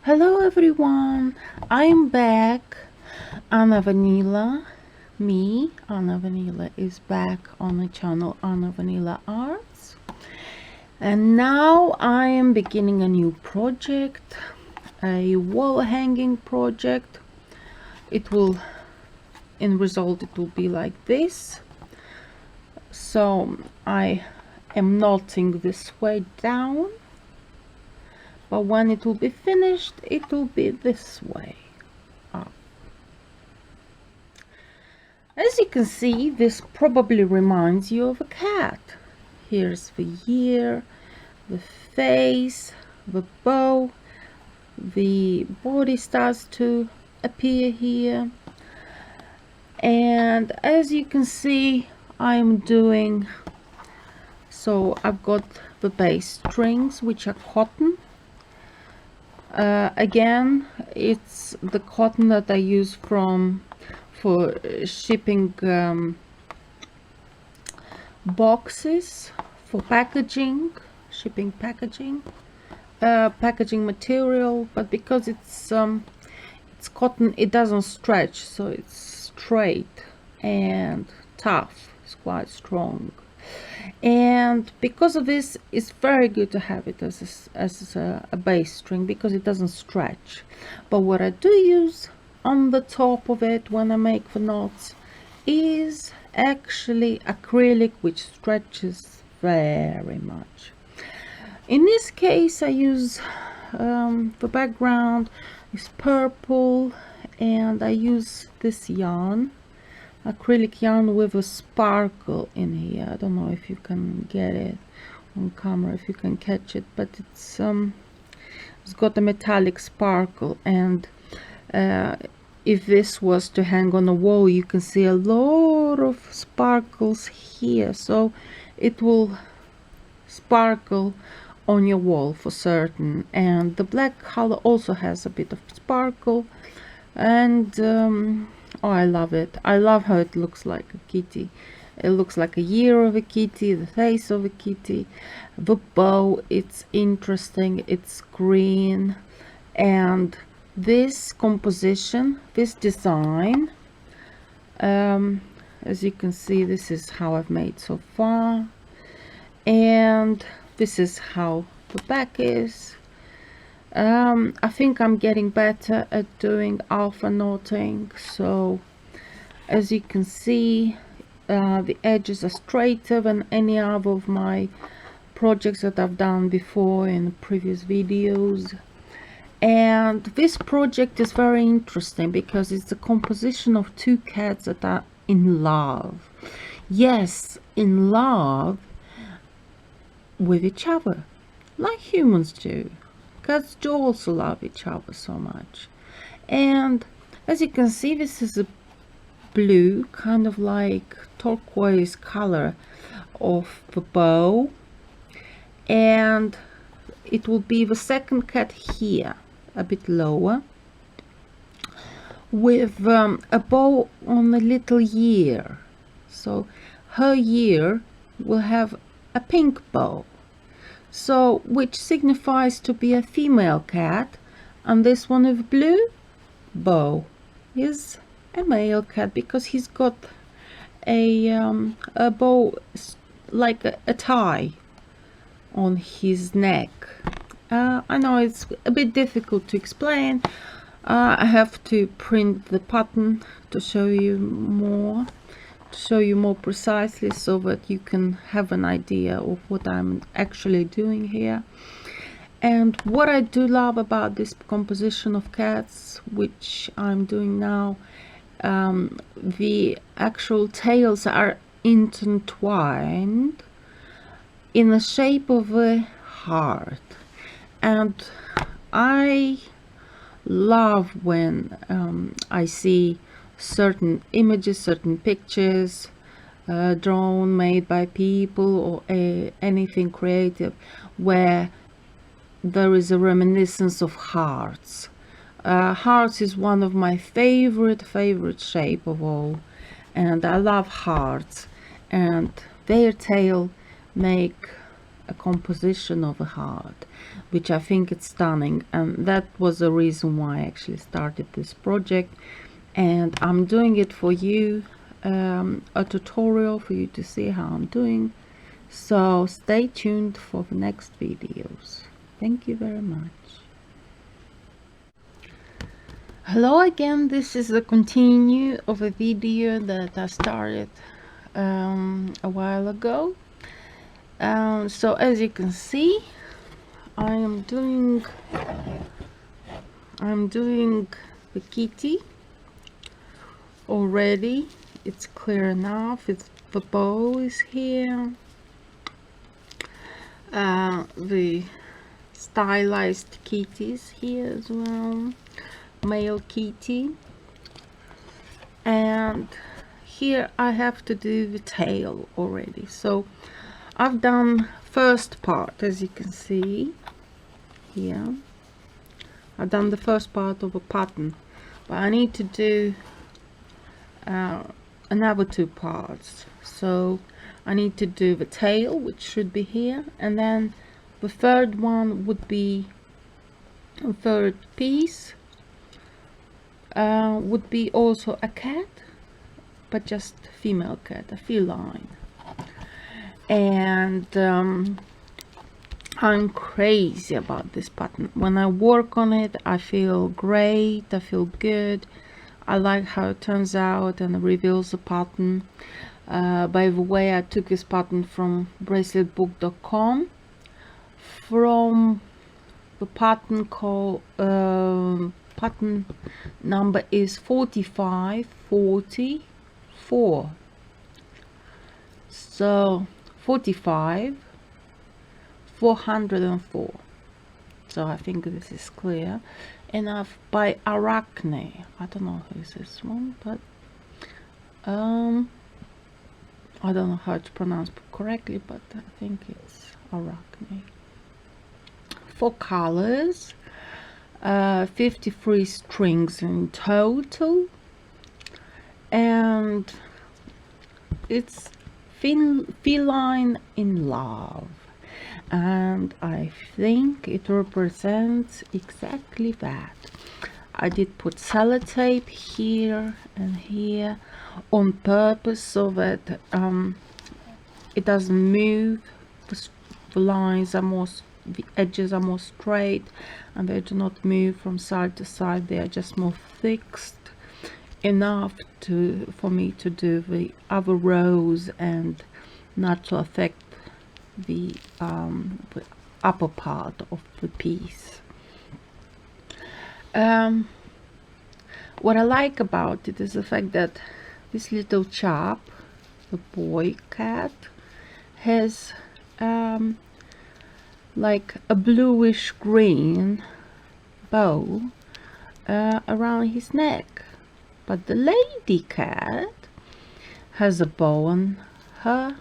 Hello everyone, I'm back. Anna Vanila, Anna Vanila, is back on the channel Anna Vanila Arts, and now I am beginning a new project, a wall hanging project. It will, in result, it will be like this. So I am knotting this way down, but when it will be finished, it will be this way up. As you can see, this probably reminds you of a cat. Here's the ear, the face, the bow, the body starts to appear here. And as you can see, I'm doing, so I've got the base strings, which are cotton. Again, it's the cotton that I use for shipping boxes, for packaging, shipping packaging, packaging material. But because it's cotton, it doesn't stretch, so it's straight and tough. It's quite strong, and because of this, it's very good to have it as a base string because it doesn't stretch. But what I do use on the top of it when I make the knots is actually acrylic, which stretches very much. In this case, I use the background is purple, and I use this yarn, acrylic yarn with a sparkle in here. I don't know if you can get it on camera, if you can catch it, but it's got a metallic sparkle, and if this was to hang on a wall, you can see a lot of sparkles here, so it will sparkle on your wall for certain. And the black color also has a bit of sparkle, and oh, I love it. I love how it looks like a kitty. It looks like a ear of a kitty, the face of a kitty. The bow, it's interesting, it's green. And this composition, this design, as you can see, this is how I've made so far. And this is how the back is. I think I'm getting better at doing alpha knotting, so as you can see, the edges are straighter than any other of my projects that I've done before in previous videos. And this project is very interesting because it's a composition of two cats that are in love. Yes, in love with each other, like humans do. Cats do also love each other so much. And as you can see, this is a blue, kind of like turquoise color of the bow, and it will be the second cat here, a bit lower, with a bow on a little ear. So her ear will have a pink bow, so which signifies to be a female cat, and this one with blue bow is a male cat because he's got a bow like a tie on his neck. I know it's a bit difficult to explain. I have to print the pattern to show you more precisely, so that you can have an idea of what I'm actually doing here. And what I do love about this composition of cats, which I'm doing now, the actual tails are intertwined in the shape of a heart. And I love when I see certain images, certain pictures drawn, made by people, or anything creative where there is a reminiscence of hearts. Hearts is one of my favorite shape of all, and I love hearts, and their tail make a composition of a heart. which I think it's stunning, and that was the reason why I actually started this project. And I'm doing it for you, a tutorial for you to see how I'm doing. So stay tuned for the next videos. Thank you very much. Hello again, this is the continue of a video that I started a while ago. So as you can see, I'm doing the kitty already. It's clear enough. The bow is here. The stylized kitties here as well, male kitty, and here I have to do the tail already. So I've done first part, as you can see here. I've done the first part of a pattern, but I need to do another two parts. So I need to do the tail, which should be here, and then the third one would be a third piece, would be also a cat, but just female cat, a feline. And I'm crazy about this pattern. When I work on it, I feel great, I feel good. I like how it turns out and reveals the pattern. By the way, I took this pattern from braceletbook.com, from the pattern called pattern number is 4544. So 45 404. So I think this is clear enough. By Arachne. I don't know who is this one, but I don't know how to pronounce correctly, but I think it's Arachne. 4 colors, 53 strings in total, and it's feline in love, and I think it represents exactly that. I did put sellotape here and here on purpose so that it doesn't move. The lines are more, the edges are more straight, and they do not move from side to side. They are just more fixed enough for me to do the other rows and not to affect the upper part of the piece. What I like about it is the fact that this little chap, the boy cat, has like a bluish green bow around his neck, but the lady cat has a bow on her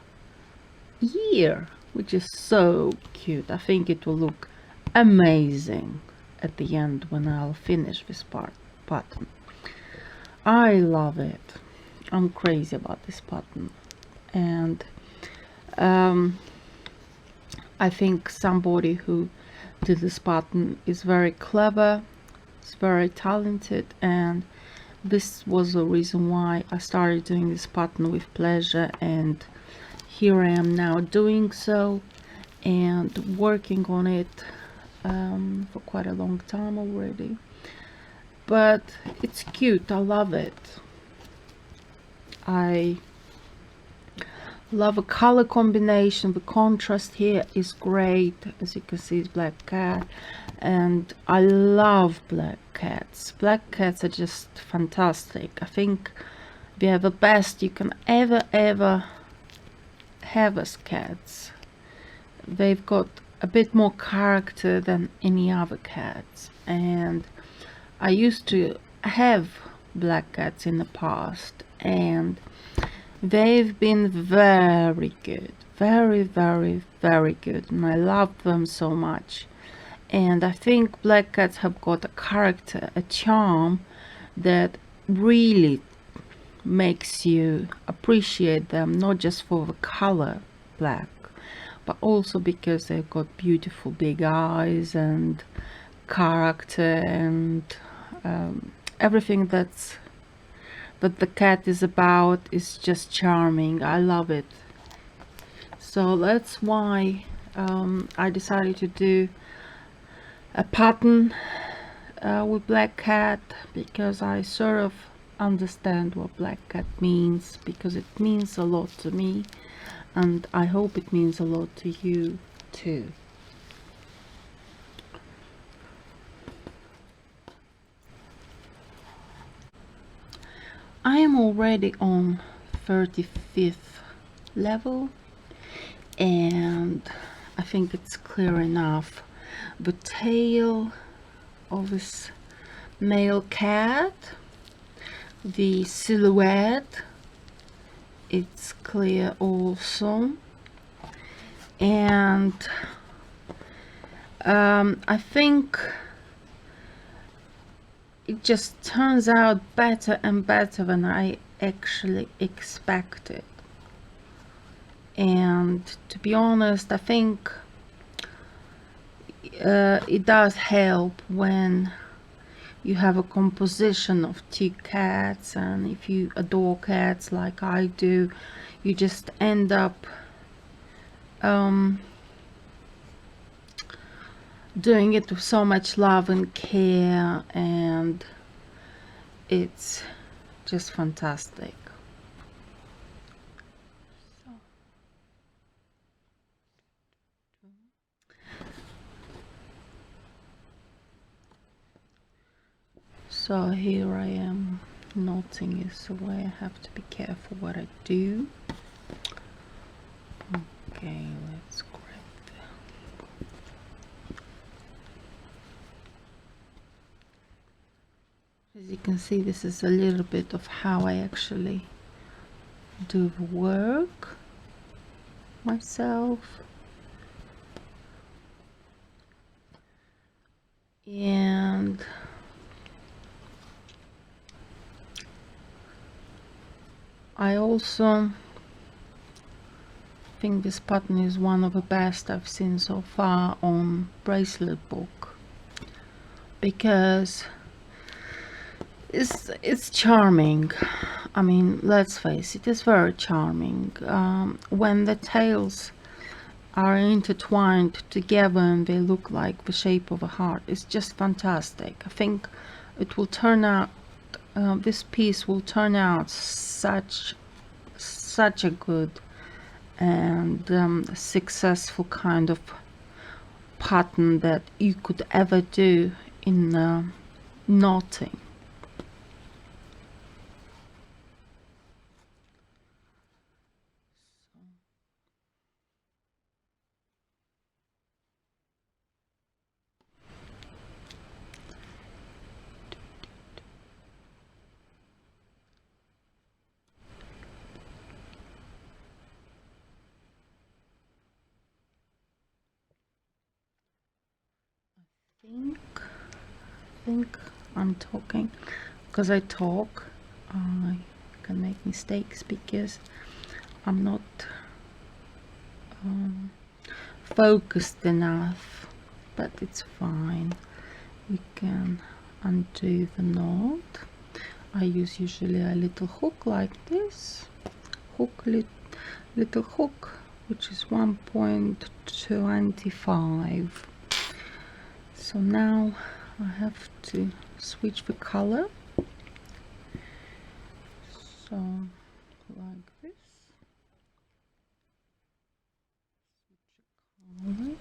ear, which is so cute. I think it will look amazing at the end when I'll finish this pattern. I love it. I'm crazy about this pattern, and I think somebody who did this pattern is very clever, is very talented, and this was the reason why I started doing this pattern with pleasure, and here I am now doing so and working on it for quite a long time already. But it's cute. I love it. I love a color combination. The contrast here is great. As you can see, it's black cat, and I love black cats. Black cats are just fantastic. I think they are the best you can ever have as cats. They've got a bit more character than any other cats, and I used to have black cats in the past, and they've been very good, very good, and I love them so much. And I think black cats have got a character, a charm that really makes you appreciate them, not just for the color black, but also because they've got beautiful big eyes and character and everything that the cat is about is just charming. I love it. So that's why I decided to do a pattern with black cat, because I sort of understand what black cat means, because it means a lot to me, and I hope it means a lot to you too. I am already on 35th level, and I think it's clear enough. The tail of this male cat, the silhouette, it's clear also, and I think it just turns out better and better than I actually expected. And to be honest, I think it does help when you have a composition of two cats, and if you adore cats like I do, you just end up doing it with so much love and care, and it's just fantastic. So here I am. Knotting is the way I have to be careful what I do. Okay, let's grab that. As you can see, this is a little bit of how I actually do the work myself. And I also think this pattern is one of the best I've seen so far on Bracelet book, because it's charming. I mean, let's face it, it's very charming. When the tails are intertwined together and they look like the shape of a heart, it's just fantastic. I think it will turn out, this piece will turn out such a good and successful kind of pattern that you could ever do in knotting. I think I'm talking because I talk. I can make mistakes because I'm not focused enough, but it's fine. We can undo the knot. I use usually a little hook like this, little hook, which is 1.25. So now I have to switch the color, so like this. Color.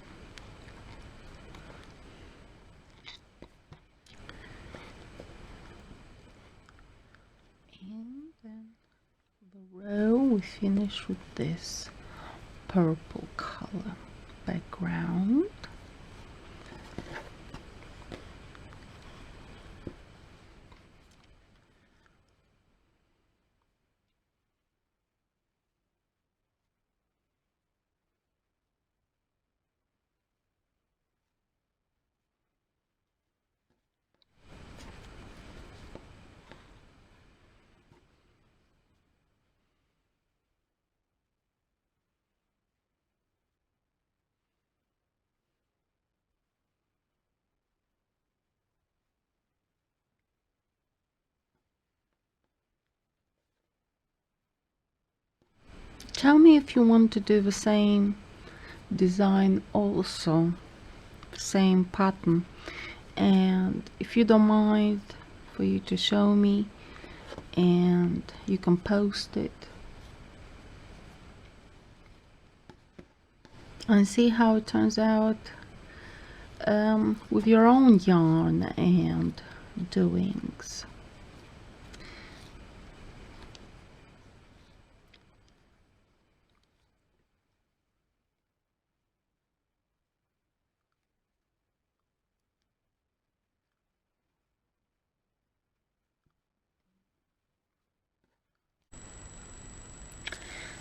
And then the row we finish with this purple color background. Tell me if you want to do the same design also, same pattern, and if you don't mind for you to show me, and you can post it and see how it turns out with your own yarn and doings.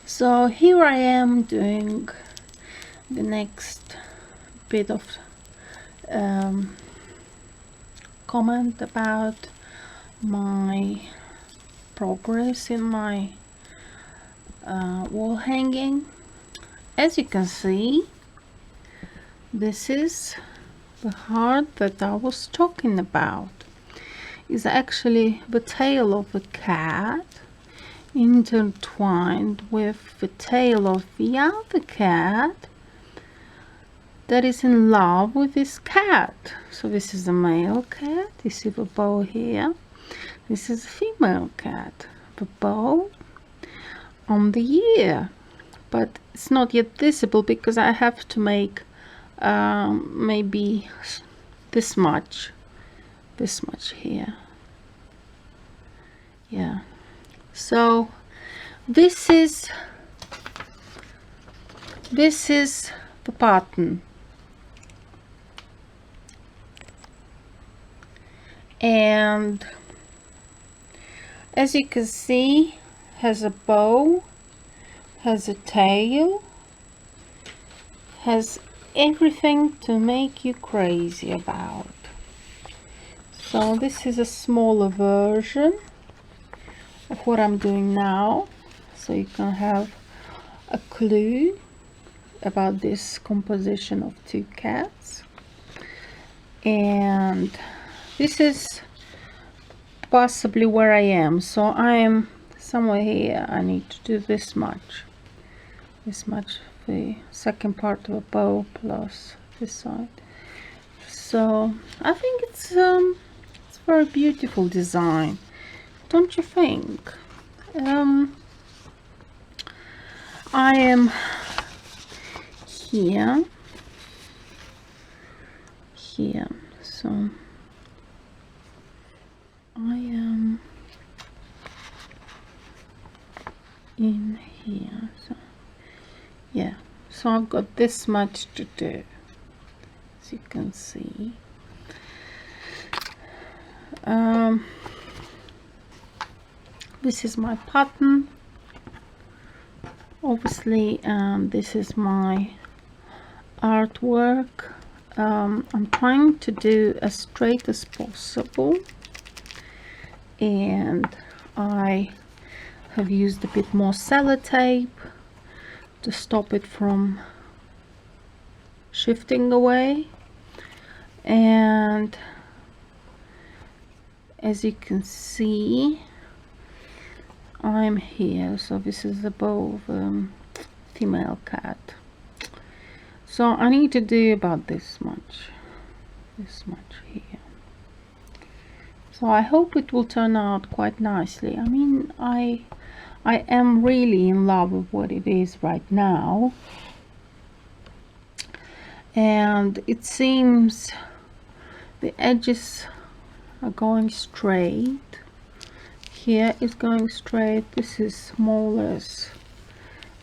So here I am doing the next bit of comment about my progress in my wall hanging. As you can see, this is the heart that I was talking about. Is actually the tail of a cat intertwined with the tail of the other cat that is in love with this cat. So this is a male cat. You see the bow here. This is a female cat. The bow on the ear, but it's not yet visible because I have to make maybe this much here. Yeah, so this is the pattern, and as you can see, has a bow, has a tail, has everything to make you crazy about. So this is a smaller version of what I'm doing now, so you can have a clue about this composition of two cats. And this is possibly where I am, so I am somewhere here. I need to do this much, the second part of a bow plus this side. So I think it's a very beautiful design, don't you think? I am here, so I am in here, so yeah, so I've got this much to do, as you can see. This is my pattern, obviously, and this is my artwork. I'm trying to do as straight as possible, and I have used a bit more sellotape to stop it from shifting away. And as you can see, I'm here, so this is the bow of a female cat. So I need to do about this much here. So I hope it will turn out quite nicely. I mean, I am really in love with what it is right now, and it seems the edges are going straight. Here is going straight. This is more or less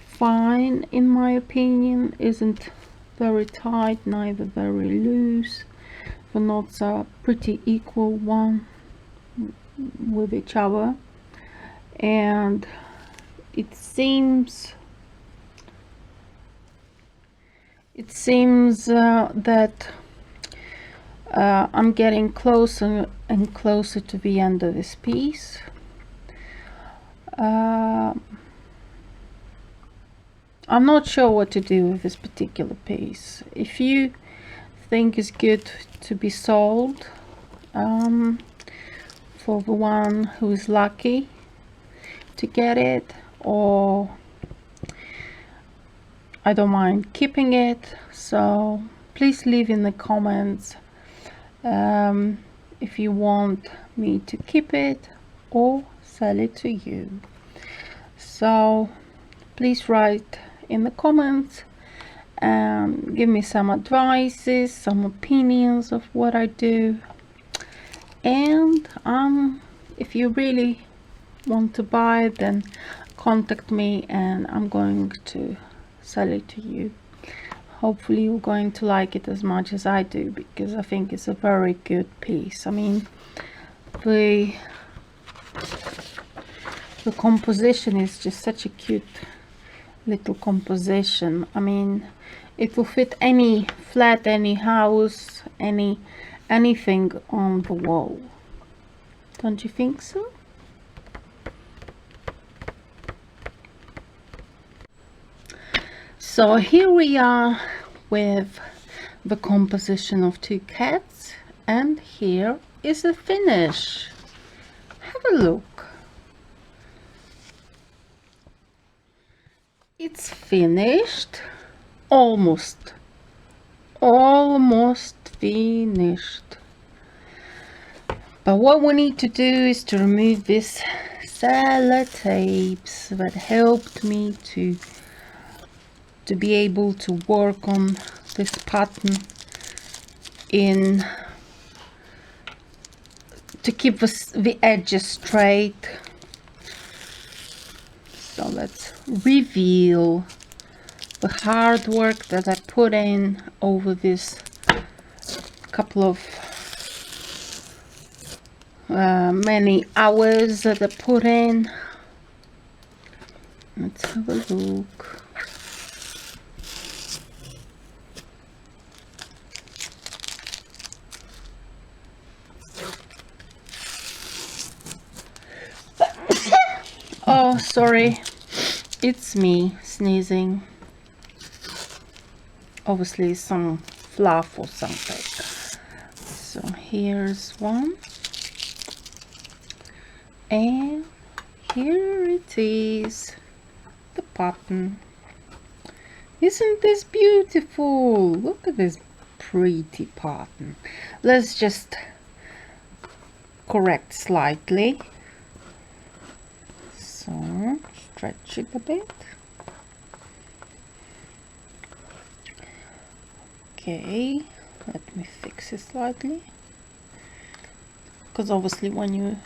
fine in my opinion. Isn't very tight, neither very loose. The knots are pretty equal one with each other, and it seems that I'm getting closer and closer to the end of this piece. I'm not sure what to do with this particular piece. If you think it's good to be sold, for the one who is lucky to get it, or I don't mind keeping it, so please leave in the comments if you want me to keep it or sell it to you. So please write in the comments and give me some advices, some opinions of what I do. And if you really want to buy, then contact me and I'm going to sell it to you. Hopefully you're going to like it as much as I do, because I think it's a very good piece. I mean, the composition is just such a cute little composition. I mean, it will fit any flat, any house, anything on the wall. Don't you think so? So here we are with the composition of two cats, and here is the finish. Have a look. It's finished, almost finished. But what we need to do is to remove this sellotapes that helped me to be able to work on this pattern to keep the edges straight. So let's reveal the hard work that I put in over this couple of many hours that I put in. Let's have a look. Oh, sorry, it's me sneezing. Obviously some fluff or something. So here's one, and here it is, the pattern. Isn't this beautiful? Look at this pretty pattern. Let's just correct slightly. So stretch it a bit. Okay, let me fix it slightly, because obviously when you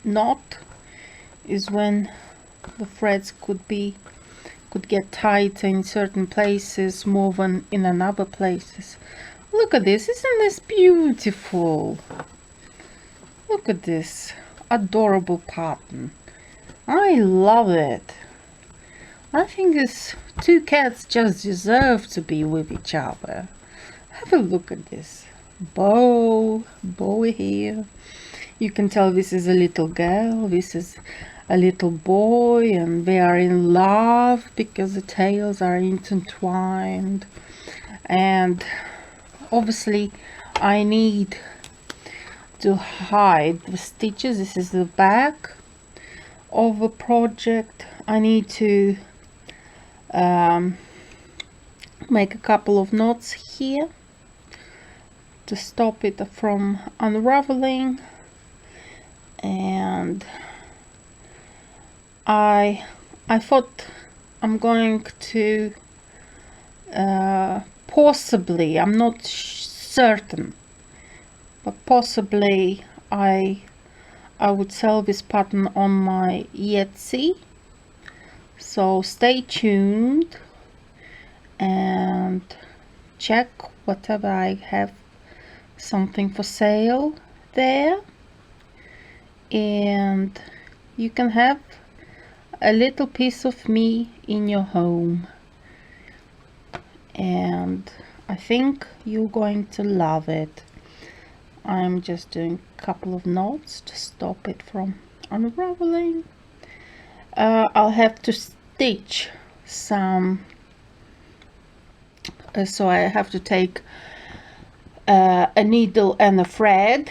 knot is when the threads could get tight in certain places more than in another places. Look at this, isn't this beautiful? Look at this adorable pattern. I love it. I think these two cats just deserve to be with each other. Have a look at this bow here. You can tell this is a little girl, this is a little boy, and they are in love because the tails are intertwined. And obviously I need to hide the stitches. This is the back of the project. I need to make a couple of knots here to stop it from unraveling, and I thought I'm going to possibly, I'm not certain, but possibly I would sell this pattern on my Etsy. So stay tuned and check whatever I have something for sale there, and you can have a little piece of me in your home, and I think you're going to love it. I'm just doing a couple of knots to stop it from unraveling. I'll have to stitch some, so I have to take a needle and a thread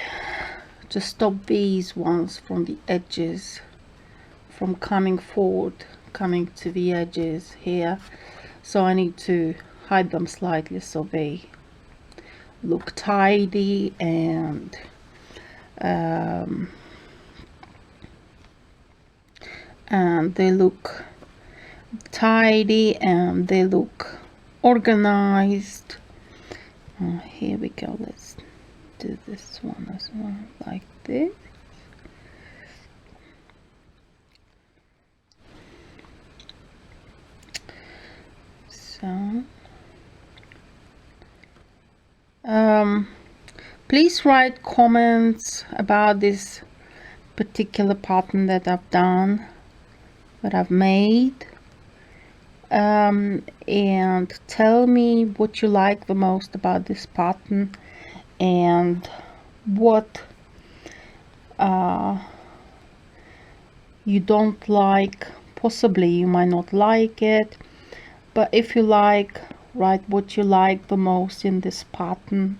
to stop these ones from the edges from coming forward, coming to the edges here. so I need to hide them slightly so they look tidy and they look tidy and they look organized. Here we go, let's do this one as well, like this. So please write comments about this particular pattern that I've done, that I've made, and tell me what you like the most about this pattern and what you don't like. Possibly you might not like it, but if you like, write what you like the most in this pattern,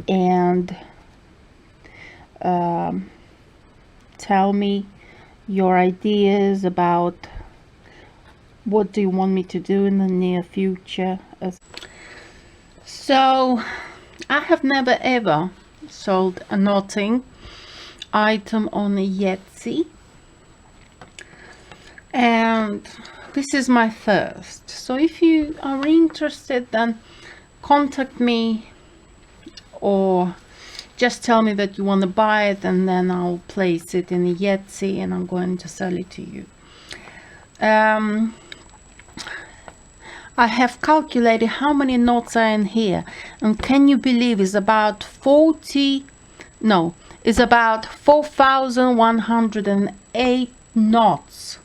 and tell me your ideas about what do you want me to do in the near future. So I have never ever sold a knotting item on a Etsy, and this is my first. So if you are interested, then contact me or just tell me that you want to buy it, and then I'll place it in a Etsy and I'm going to sell it to you. I have calculated how many knots are in here, and can you believe it's about 4,108 knots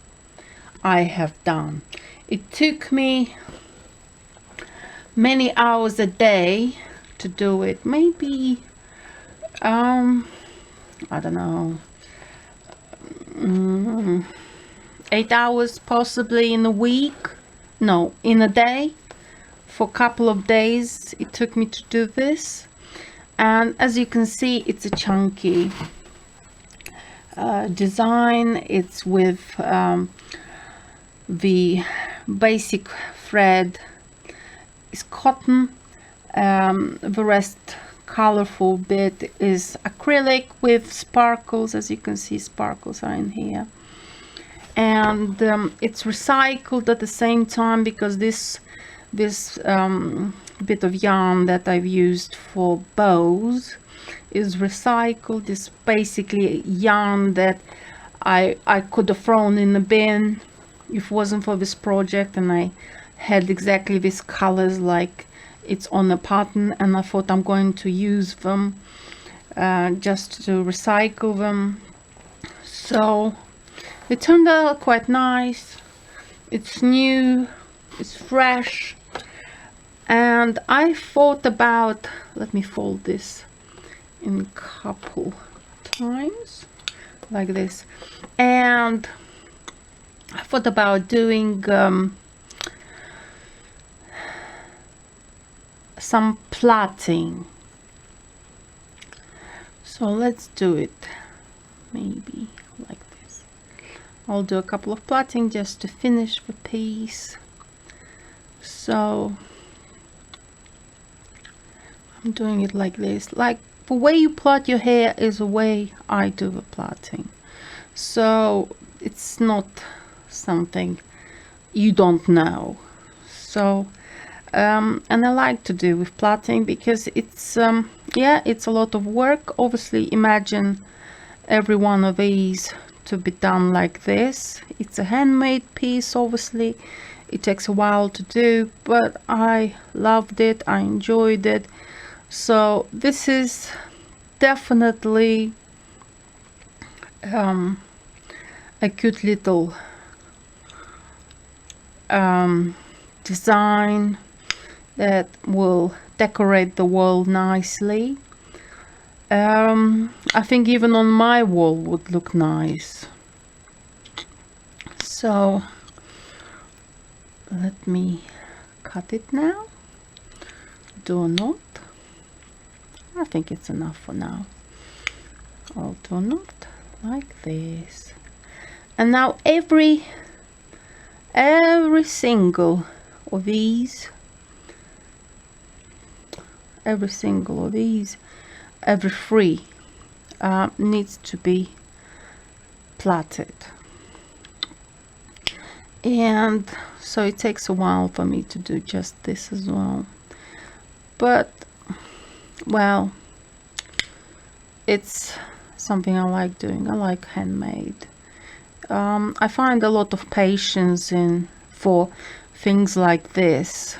I have done. It took me many hours a day to do it. Maybe I don't know, 8 hours possibly in a week. No, in a day. For a couple of days it took me to do this, and as you can see, it's a chunky design. It's with the basic thread is cotton, the rest colorful bit is acrylic with sparkles. As you can see, sparkles are in here, and it's recycled at the same time, because this bit of yarn that I've used for bows is recycled. It's basically yarn that I could have thrown in the bin if it wasn't for this project, and I had exactly these colors like it's on the pattern, and I thought I'm going to use them just to recycle them. So it turned out quite nice. It's new, it's fresh, and I thought about, let me fold this in a couple times like this, and I thought about doing some plaiting. So let's do it maybe like this. I'll do a couple of plaiting just to finish the piece. So I'm doing it like this. Like the way you plait your hair is the way I do the plaiting. So it's not something you don't know. So and I like to do with plaiting because it's yeah, it's a lot of work. Obviously, imagine every one of these to be done like this. It's a handmade piece. Obviously it takes a while to do, but I loved it, I enjoyed it. So this is definitely a cute little design that will decorate the wall nicely. I think even on my wall would look nice. So let me cut it now, do a knot. I think it's enough for now. I'll do a knot like this, and now every single of these, every single of these, every three needs to be plaited. And so it takes a while for me to do just this as well, but well, it's something I like doing. I like handmade. I find a lot of patience in for things like this,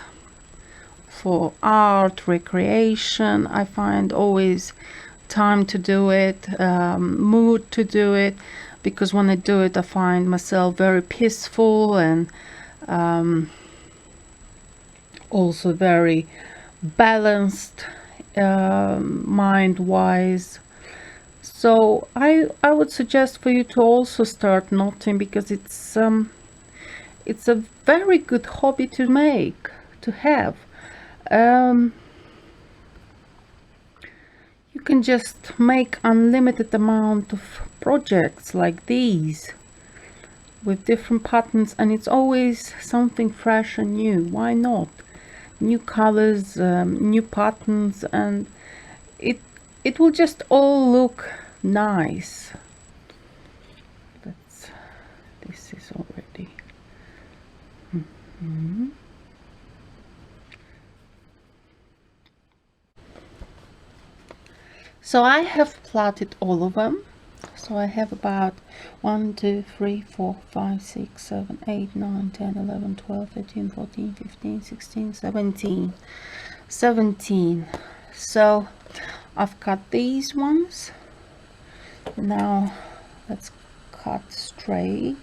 for art, recreation. I find always time to do it, mood to do it, because when I do it I find myself very peaceful and also very balanced mind-wise. So I would suggest for you to also start knotting, because it's a very good hobby to make, to have. You can just make unlimited amount of projects like these with different patterns, and it's always something fresh and new. Why not? New colors, new patterns, and it will just all look nice. This is already So I have plaited all of them. So I have about 1 2 3 4 5 6 7 8 9 10 11 12 13 14 15 16 17. So I've cut these ones. Now let's cut straight.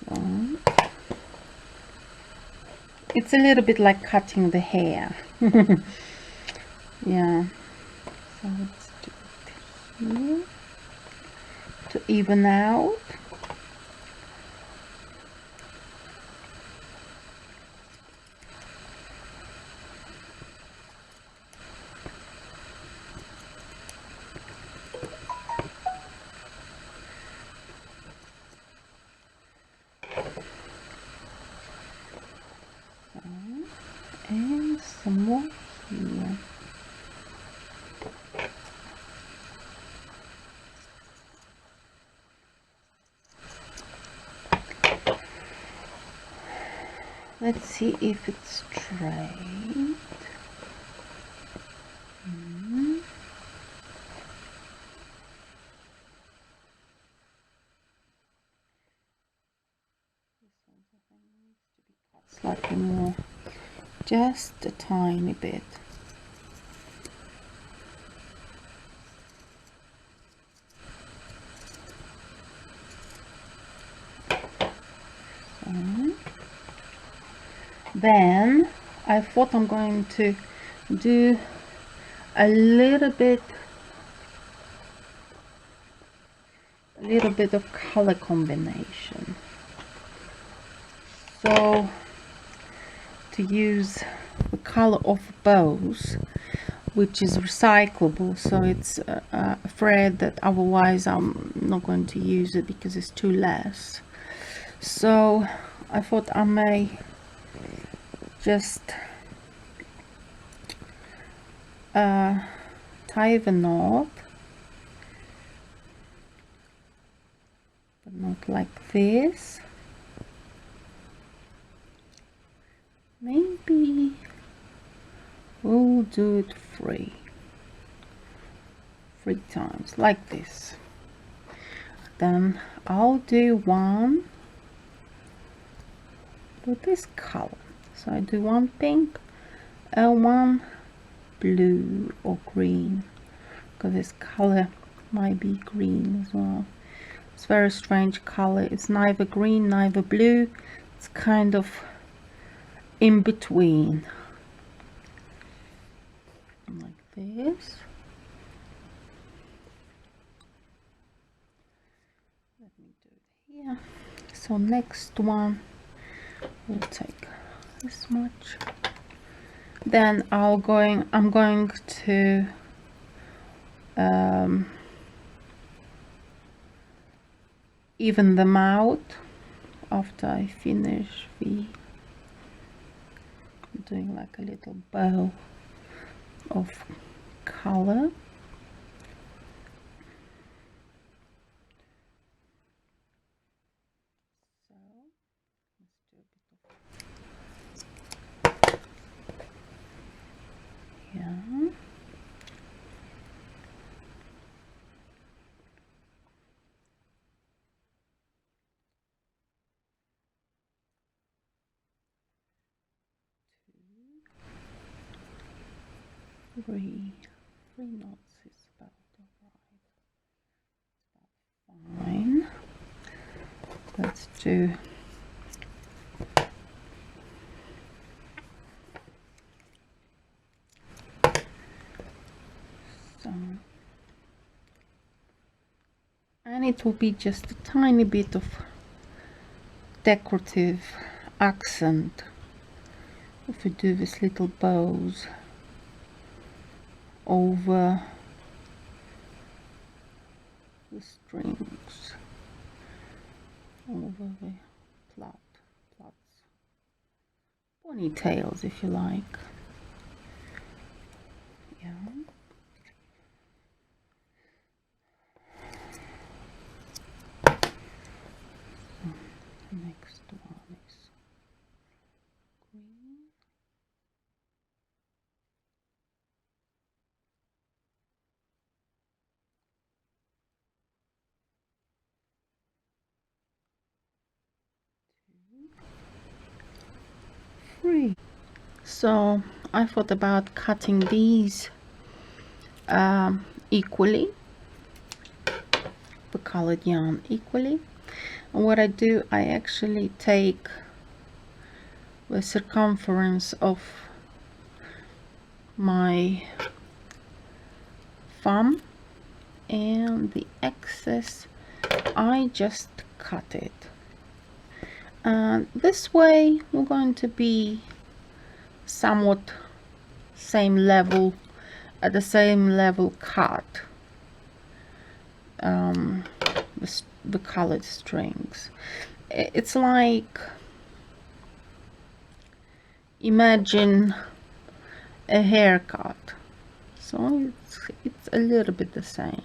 So it's a little bit like cutting the hair. Yeah, so let's do it here to even out. And some more here. Let's see if it's straight. Slightly more, just a tiny bit. Then I thought I'm going to do a little bit of color combination. So to use the color of bows, which is recyclable, so it's a thread that otherwise I'm not going to use it because it's too less. So I thought I may just tie the knot, but not like this. Maybe we'll do it three times like this. Then I'll do one with this color. So I do one pink and one blue or green, because this color might be green as well. It's very strange color. It's neither green, neither blue. It's kind of in between, like this. Let me do it here. So next one we'll take this much. Then I'm going to even them out after I finish doing like a little bow of color. So let's do a bit of, yeah. Three knots is about alright. Fine. Let's do some, and it will be just a tiny bit of decorative accent if we do these little bows over the strings, over the plaits, ponytails if you like. Yeah. The next one is green. Three. So I thought about cutting these equally, the colored yarn equally. And what I do, I actually take the circumference of my thumb and the excess I just cut it, and this way we're going to be somewhat same level, at the same level cut, the colored strings. It's like, imagine a haircut, so it's a little bit the same.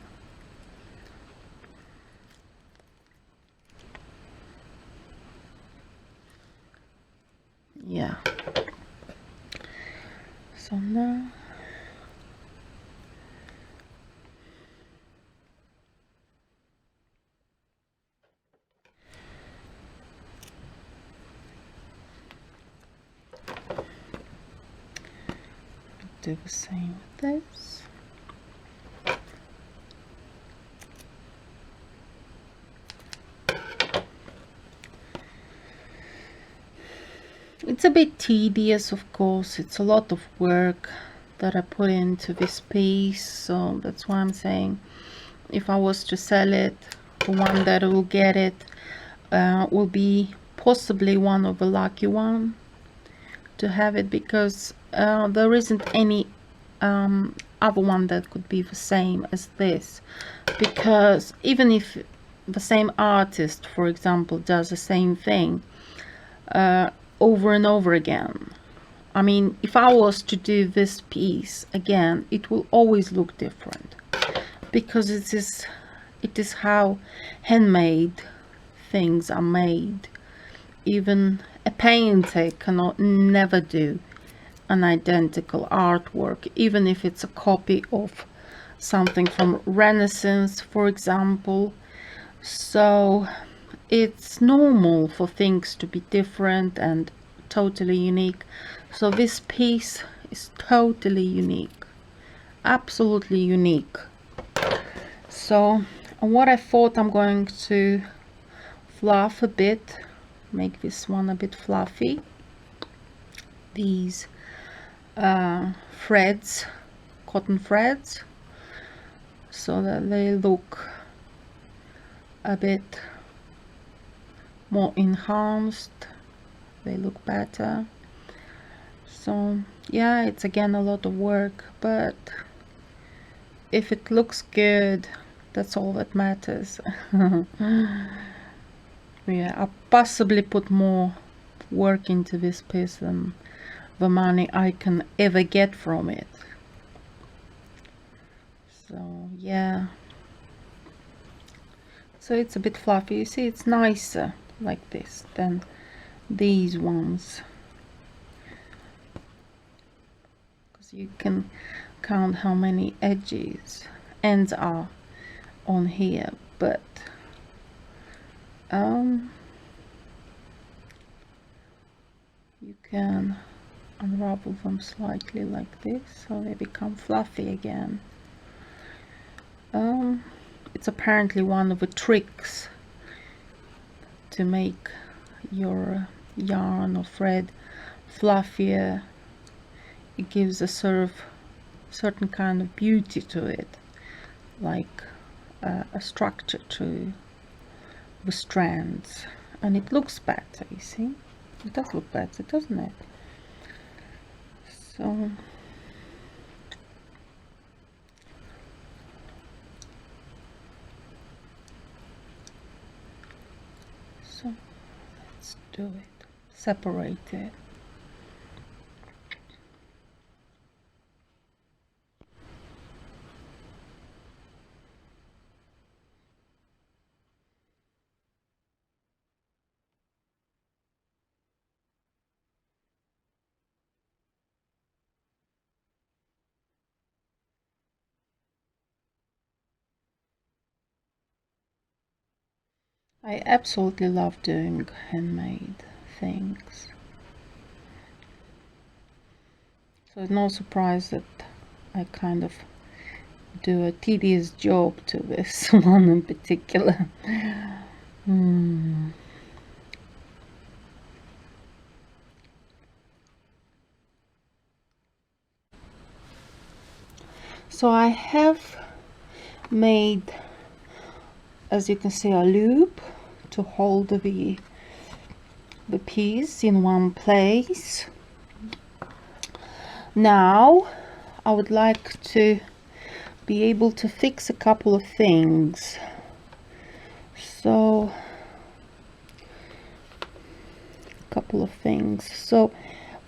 Yeah. So now do the same with this. It's a bit tedious, of course. It's a lot of work that I put into this piece, so that's why I'm saying if I was to sell it, the one that will get it will be possibly one of the lucky one to have it, because there isn't any other one that could be the same as this, because even if the same artist, for example, does the same thing over and over again, I mean, if I was to do this piece again, it will always look different, because it is how handmade things are made. Even a painter cannot never do an identical artwork, even if it's a copy of something from Renaissance, for example. So it's normal for things to be different and totally unique. So this piece is totally unique, absolutely unique. So what I thought, I'm going to fluff a bit, make this one a bit fluffy. These threads, cotton threads, so that they look a bit more enhanced, they look better. So yeah, it's again a lot of work, but if it looks good, that's all that matters. Yeah, I'll possibly put more work into this piece than the money I can ever get from it. So yeah, so it's a bit fluffy. You see, it's nicer like this than these ones, because you can count how many ends are on here, but you can unravel them slightly like this so they become fluffy again. It's apparently one of the tricks to make your yarn or thread fluffier. It gives a sort of certain kind of beauty to it, like a structure to the strands, and it looks better. You see, it does look better, doesn't it? So let's do it, separate it. I absolutely love doing handmade things, so it's no surprise that I kind of do a tedious job to this one in particular. So I have made, as you can see, a loop to hold the piece in one place. Now I would like to be able to fix a couple of things. So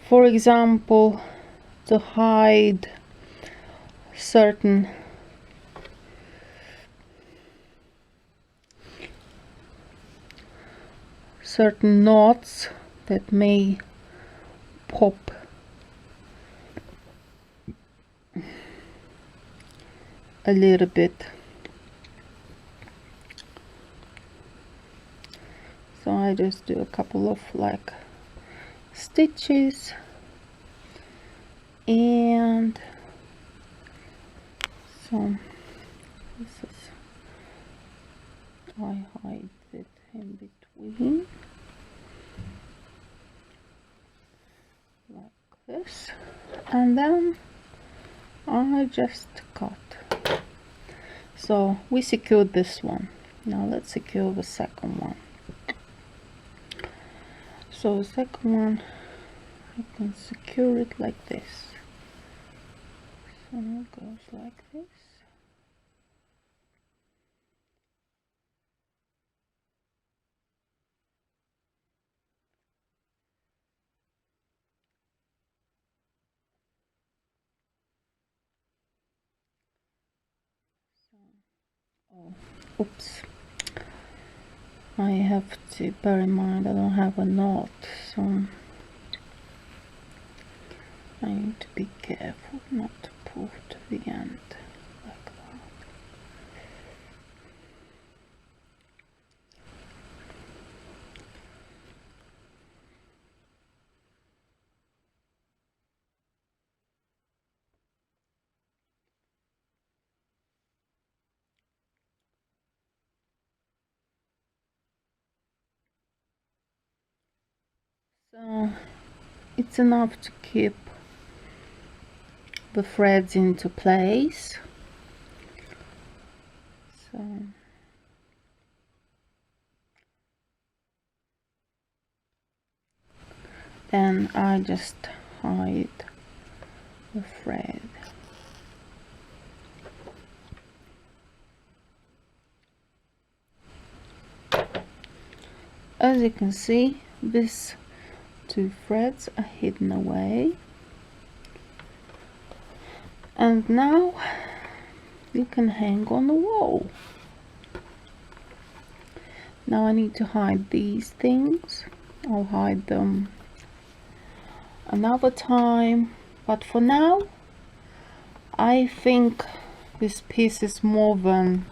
for example, to hide certain knots that may pop a little bit. So I just do a couple of like stitches, and so this is, I hide it in between like this, and then I just cut. So we secured this one. Now let's secure the second one. So the second one, I can secure it like this. So it goes like this. Oh, oops. I have to bear in mind I don't have a knot, so I need to be careful not to pull to the end like that. So it's enough to keep the threads into place. So then I just hide the thread. As you can see, these two threads are hidden away, and now you can hang on the wall. Now I need to hide these things. I'll hide them another time, but for now I think this piece is more than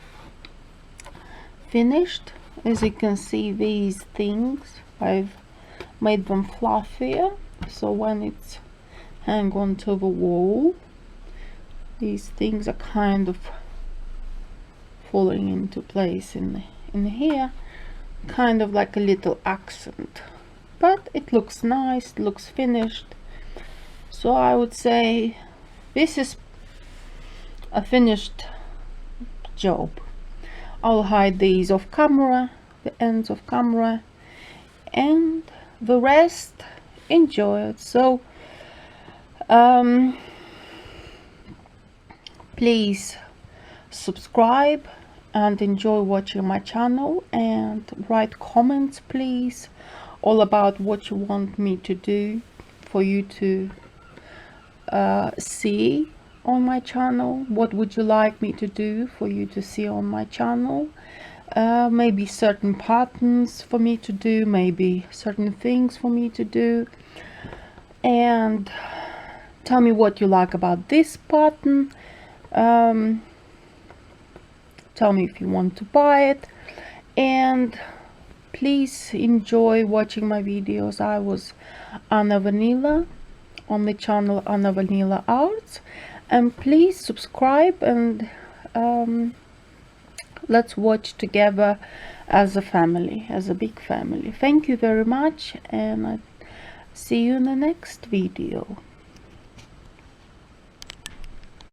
finished. As you can see, these things, I've made them fluffier, so when it's hang onto the wall, these things are kind of falling into place in here, kind of like a little accent, but it looks nice, it looks finished. So I would say this is a finished job. I'll hide these off camera, the ends of camera, and the rest enjoy it. So please subscribe and enjoy watching my channel, and write comments please, all about what you want me to do for you to see on my channel. What would you like me to do for you to see on my channel? Maybe certain patterns for me to do, maybe certain things for me to do, and tell me what you like about this pattern. Tell me if you want to buy it, and please enjoy watching my videos. I was Anna Vanila on the channel Anna Vanila Arts, and please subscribe, and let's watch together as a family, as a big family. Thank you very much, and I see you in the next video.